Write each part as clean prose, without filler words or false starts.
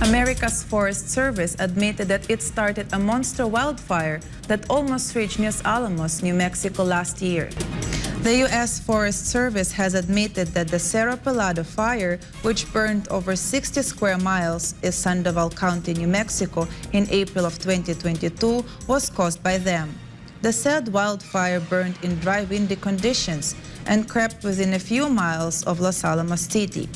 America's Forest Service admitted that it started a monster wildfire that almost reached Los Amos, New Mexico last year. The U.S. Forest Service has admitted that the Cerro Pelado fire, which burned over 60 square miles in Sandoval County, New Mexico in April of 2022, was caused by them. The said wildfire burned in dry, windy conditions and crept within a few miles of Los Alamos City.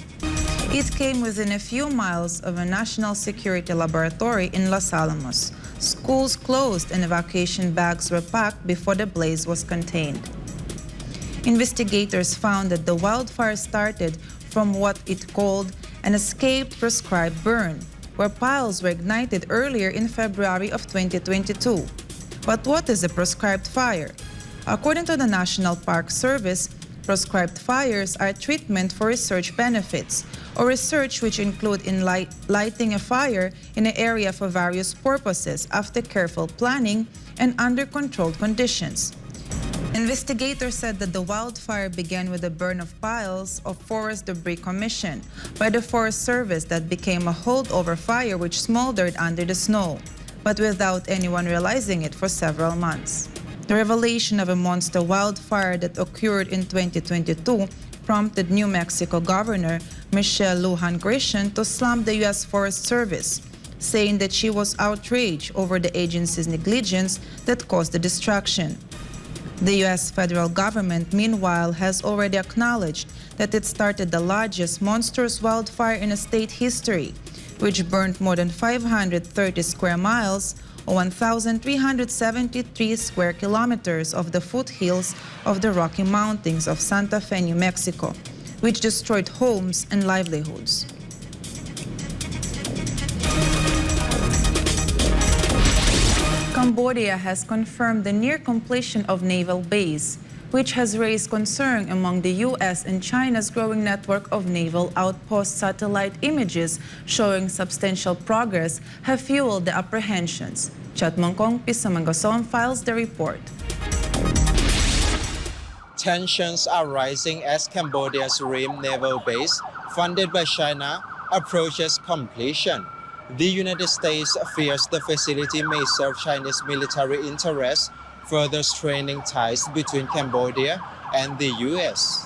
It came within a few miles of a national security laboratory in Los Alamos. Schools closed and evacuation bags were packed before the blaze was contained. Investigators found that the wildfire started from what it called an escaped prescribed burn, where piles were ignited earlier in February of 2022. But what is a prescribed fire? According to the National Park Service, prescribed fires are treatment for research benefits, or research which include lighting a fire in an area for various purposes after careful planning and under controlled conditions. Investigators said that the wildfire began with the burn of piles of forest debris commissioned by the Forest Service that became a holdover fire which smoldered under the snow, but without anyone realizing it for several months. The revelation of a monster wildfire that occurred in 2022 prompted New Mexico Governor Michelle Lujan Grisham to slam the U.S. Forest Service, saying that she was outraged over the agency's negligence that caused the destruction. The U.S. federal government, meanwhile, has already acknowledged that it started the largest monstrous wildfire in state history, which burned more than 530 square miles, or 1,373 square kilometers of the foothills of the Rocky Mountains of Santa Fe, New Mexico, which destroyed homes and livelihoods. Cambodia has confirmed the near completion of naval base, which has raised concern among the U.S. and China's growing network of naval outpost. Satellite images showing substantial progress have fueled the apprehensions. Chatmongkong Pisamangason files the report. Tensions are rising as Cambodia's Ream naval base, funded by China, approaches completion. The United States fears the facility may serve Chinese military interests, further straining ties between Cambodia and the U.S.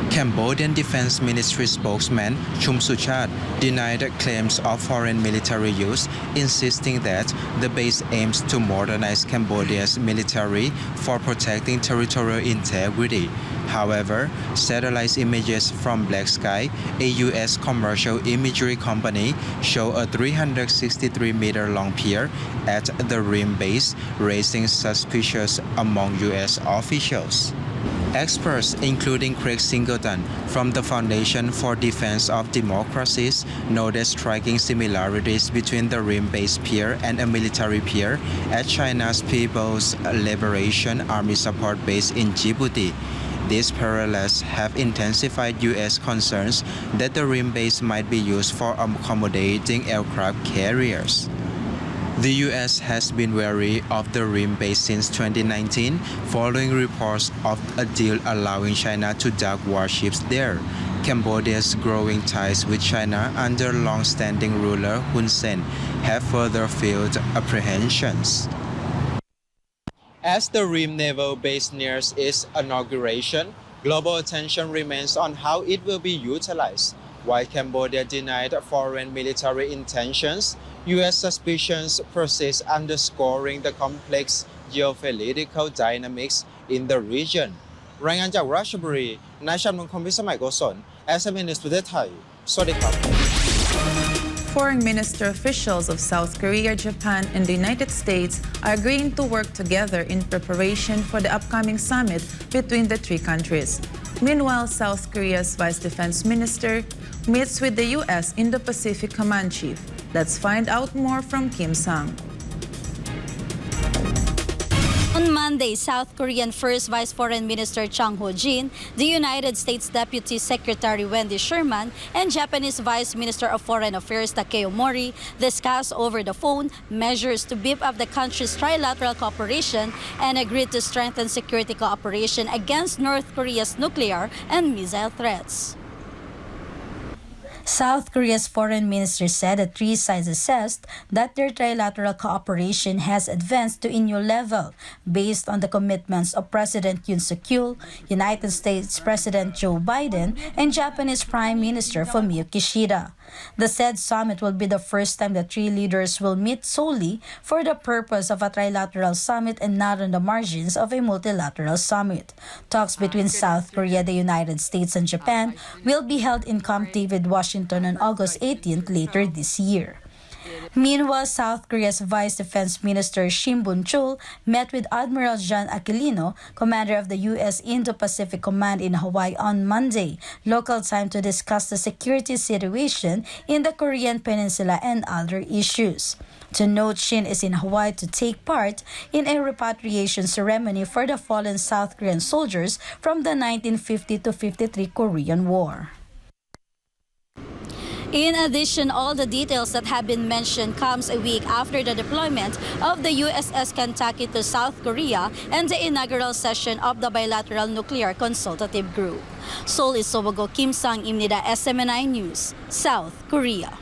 Cambodian Defense Ministry spokesman Chum Suchat denied claims of foreign military use, insisting that the base aims to modernize Cambodia's military for protecting territorial integrity. However, satellite images from Black Sky, a U.S. commercial imagery company, show a 363-meter-long pier at the Ream base, raising suspicions among U.S. officials. Experts, including Craig Singleton from the Foundation for Defense of Democracies, noted striking similarities between the Ream base pier and a military pier at China's People's Liberation Army support base in Djibouti. These parallels have intensified U.S. concerns that the Ream base might be used for accommodating aircraft carriers. The U.S. has been wary of the Ream base since 2019, following reports of a deal allowing China to dock warships there. Cambodia's growing ties with China under long-standing ruler Hun Sen have further fueled apprehensions. As the Ream naval base nears its inauguration, global attention remains on how it will be utilized. While Cambodia denied foreign military intentions, U.S. suspicions persist, underscoring the complex geopolitical dynamics in the region. รายงานจากราชบุรี นายชัมนงคมพิสมัยโกศล SMS News ประเทศไทย สวัสดีครับ Foreign minister officials of South Korea, Japan, and the United States are agreeing to work together in preparation for the upcoming summit between the three countries. Meanwhile, South Korea's Vice Defense Minister meets with the U.S. Indo-Pacific Command Chief. Let's find out more from Kim Sang. On Monday, South Korean First Vice Foreign Minister Chung Ho-jin, the United States Deputy Secretary Wendy Sherman, and Japanese Vice Minister of Foreign Affairs Takeo Mori discussed over the phone measures to beef up the country's trilateral cooperation and agreed to strengthen security cooperation against North Korea's nuclear and missile threats. South Korea's foreign minister said the three sides assessed that their trilateral cooperation has advanced to a new level based on the commitments of President Yoon Suk-yeol, United States President Joe Biden, and Japanese Prime Minister Fumio Kishida. The said summit will be the first time the three leaders will meet solely for the purpose of a trilateral summit and not on the margins of a multilateral summit. Talks between South Korea, the United States, and Japan will be held in Camp David, Washington on August 18th later this year. Meanwhile, South Korea's Vice Defense Minister Shin Bun-chul met with Admiral John Aquilino, commander of the U.S. Indo-Pacific Command in Hawaii on Monday, local time, to discuss the security situation in the Korean Peninsula and other issues. To note, Shin is in Hawaii to take part in a repatriation ceremony for the fallen South Korean soldiers from the 1950-53 Korean War. In addition, all the details that have been mentioned comes a week after the deployment of the USS Kentucky to South Korea and the inaugural session of the Bilateral Nuclear Consultative Group. Seoul is Sobogo Kim Sang-im, SMNI News, South Korea.